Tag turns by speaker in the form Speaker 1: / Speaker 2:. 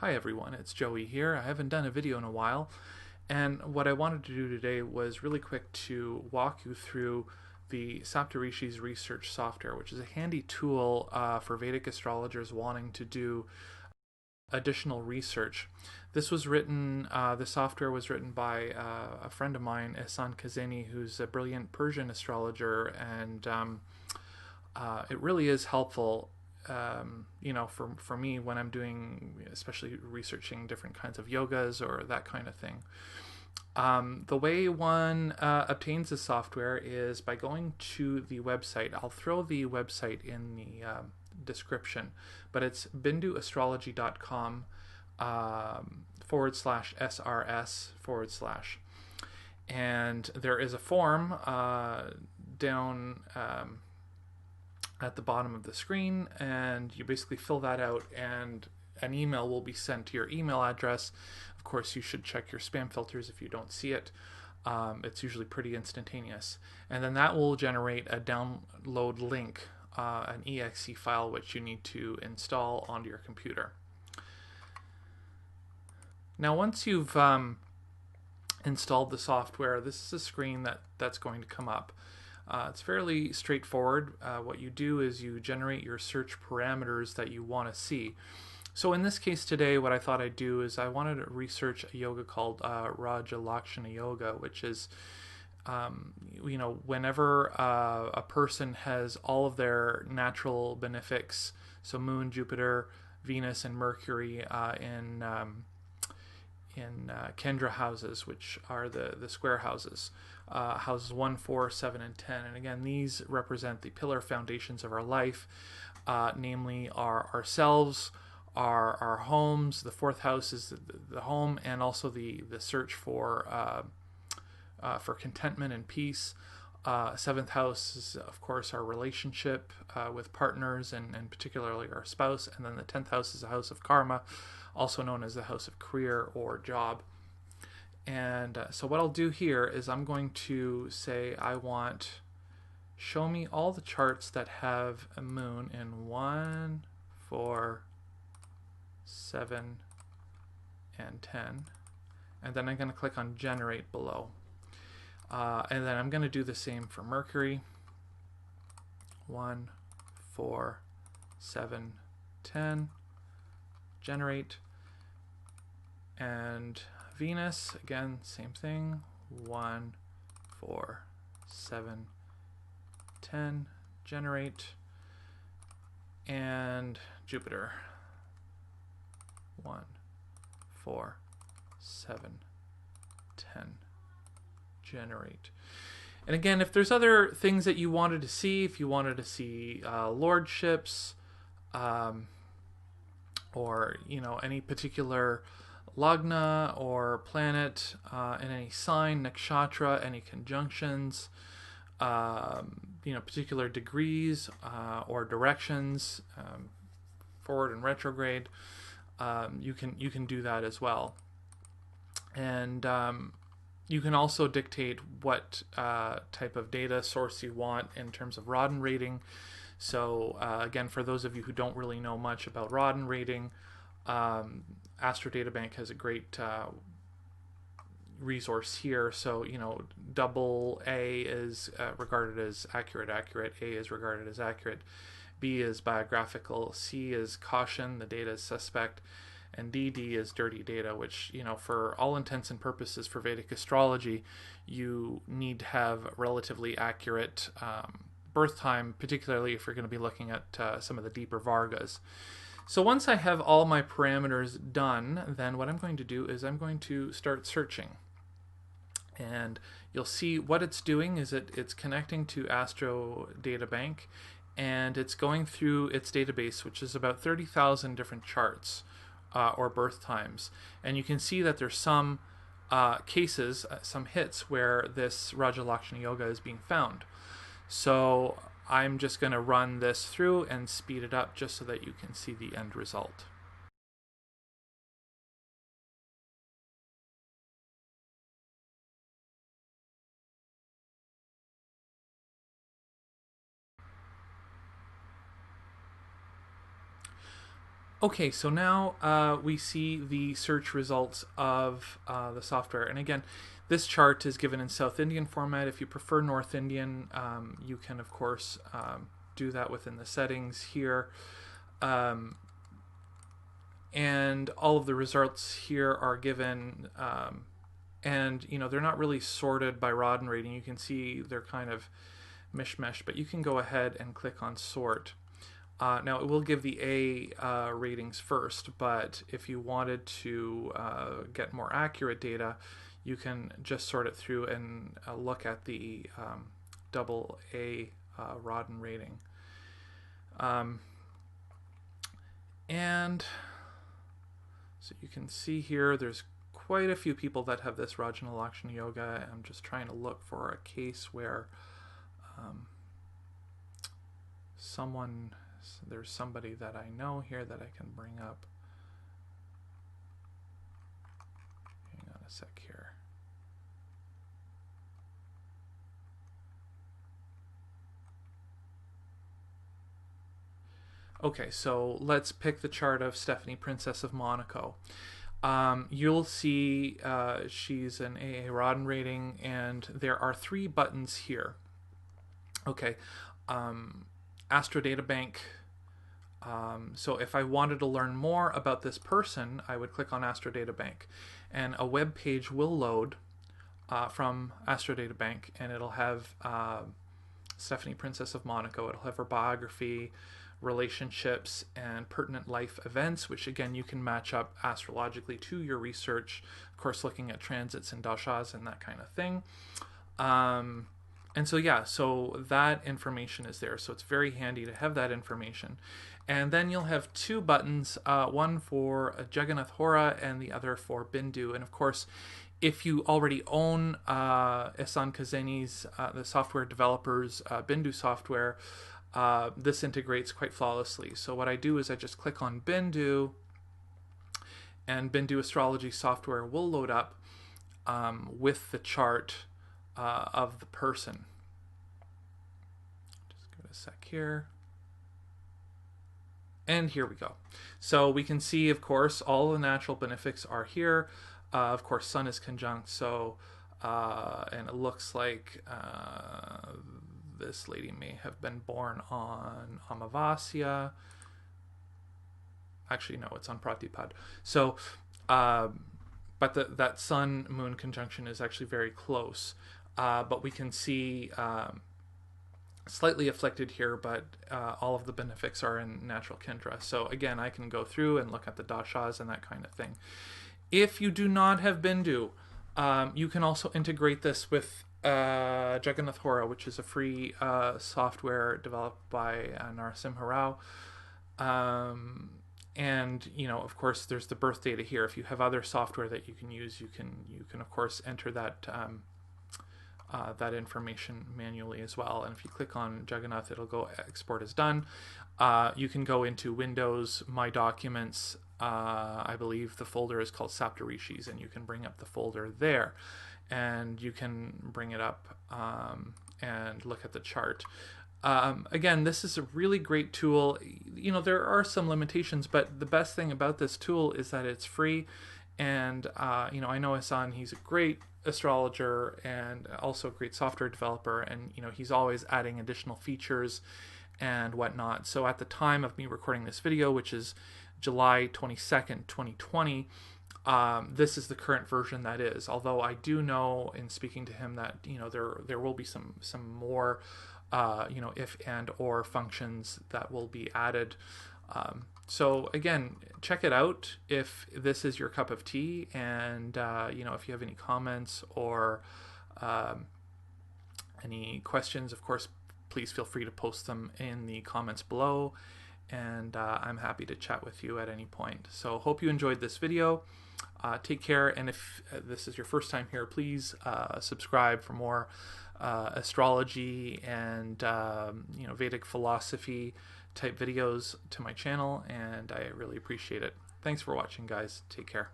Speaker 1: Hi everyone, it's Joey here. I haven't done a video in a while, and what I wanted to do today was really quick to walk you through the Saptarishis research software, which is a handy tool for Vedic astrologers wanting to do additional research. The software was written by a friend of mine, Ehsan Kazemi, who's a brilliant Persian astrologer, and it really is helpful for me when I'm doing, especially researching different kinds of yogas or that kind of thing. The way one obtains the software is by going to the website. I'll throw the website in the description, but it's binduastrology.com /SRS /. And there is a form down at the bottom of the screen, and you basically fill that out, and an email will be sent to your email address. Of course, you should check your spam filters if you don't see it. It's usually pretty instantaneous. And then that will generate a download link, an exe file, which you need to install onto your computer. Now, once you've installed the software, this is a screen that's going to come up. It's fairly straightforward. What you do is you generate your search parameters that you want to see. So in this case today, what I thought I'd do is I wanted to research a yoga called Raja Lakshana Yoga, which is, whenever a person has all of their natural benefics, so Moon, Jupiter, Venus, and Mercury in Kendra houses, which are the square houses, houses 1, 4, 7, and 10. And again, these represent the pillar foundations of our life, namely ourselves, our homes. The fourth house is the home, and also the search for contentment and peace. Seventh house is, of course, our relationship with partners and particularly our spouse. And then the 10th house is a house of karma, also known as the house of career or job. And so what I'll do here is I'm going to say show me all the charts that have a moon in 1, 4, 7, and 10. And then I'm going to click on generate below. And then I'm going to do the same for Mercury. 1, 4, 7, 10. Generate. And Venus, again, same thing. 1, 4, 7, 10. Generate. And Jupiter. 1, 4, 7, 10. Generate. And again, if there's other things that you wanted to see, if you wanted to see lordships, or any particular lagna or planet in any sign, nakshatra, any conjunctions, particular degrees or directions, forward and retrograde, you can do that as well. And you can also dictate what type of data source you want in terms of Rodin rating. So again, for those of you who don't really know much about Rodin rating, Astrodatabank has a great resource here. So double A is regarded as accurate. A is regarded as accurate. B is biographical. C is caution. The data is suspect. And DD is dirty data, which, for all intents and purposes for Vedic astrology, you need to have relatively accurate birth time, particularly if you're going to be looking at some of the deeper Vargas. So once I have all my parameters done, then what I'm going to do is I'm going to start searching. And you'll see what it's doing is it's connecting to Astrodatabank, and it's going through its database, which is about 30,000 different charts or birth times. And you can see that there's some cases, some hits, where this Raja Lakshana Yoga is being found. So I'm just going to run this through and speed it up just so that you can see the end result. Okay, so now we see the search results of the software. And again, this chart is given in South Indian format. If you prefer North Indian, you can, of course, do that within the settings here. And all of the results here are given, and they're not really sorted by Rodden rating. You can see they're kind of mishmash, but you can go ahead and click on sort. Now it will give the A ratings first, but if you wanted to get more accurate data, you can just sort it through and look at the double A Rodden rating. And so you can see here there's quite a few people that have this Rajana Lakshana Yoga. I'm just trying to look for a case where there's somebody that I know here that I can bring up. Hang on a sec here. Okay, so let's pick the chart of Stephanie, Princess of Monaco. You'll see she's an AA Rodden rating, and there are 3 buttons here. Okay, Astrodata Bank. So if I wanted to learn more about this person, I would click on Astrodata Bank, and a web page will load from Astrodata Bank, and it'll have Stephanie, Princess of Monaco. It'll have her biography, relationships, and pertinent life events, which again you can match up astrologically to your research, of course looking at transits and dashas and that kind of thing. And so yeah, so that information is there, so it's very handy to have that information. And then you'll have 2 buttons, one for Jagannath Hora and the other for Bindu. And of course, if you already own Ehsan Kazemi's, the software developers, Bindu software, this integrates quite flawlessly. So what I do is I just click on Bendu, and Bindu Astrology software will load up with the chart of the person. Just give it a sec here. And here we go. So we can see, of course, all the natural benefics are here. Of course, Sun is conjunct, so and it looks like this lady may have been born on Amavasya. Actually, no, it's on Pratipad. So, but that Sun-Moon conjunction is actually very close. But we can see slightly afflicted here, but all of the benefics are in natural Kendra. So again, I can go through and look at the dashas and that kind of thing. If you do not have Bindu, you can also integrate this with Jagannath Hora, which is a free software developed by Narasimha Rao. And of course, there's the birth data here. If you have other software that you can use, you can of course enter that that information manually as well. And if you click on Jagannath, it'll go export as done. You can go into Windows, My Documents. I believe the folder is called Saptarishis, and you can bring up the folder there, and you can bring it up and look at the chart. Again, this is a really great tool. There are some limitations, but the best thing about this tool is that it's free. And I know Ehsan, he's a great astrologer and also a great software developer, and he's always adding additional features and whatnot. So at the time of me recording this video, which is July 22nd, 2020, this is the current version that is. Although I do know in speaking to him that there will be some more if and or functions that will be added. So again, check it out if this is your cup of tea, and if you have any comments or any questions, of course, please feel free to post them in the comments below, and I'm happy to chat with you at any point. So hope you enjoyed this video. Take care, and if this is your first time here, please subscribe for more astrology and Vedic philosophy type videos to my channel, and I really appreciate it. Thanks for watching, guys. Take care.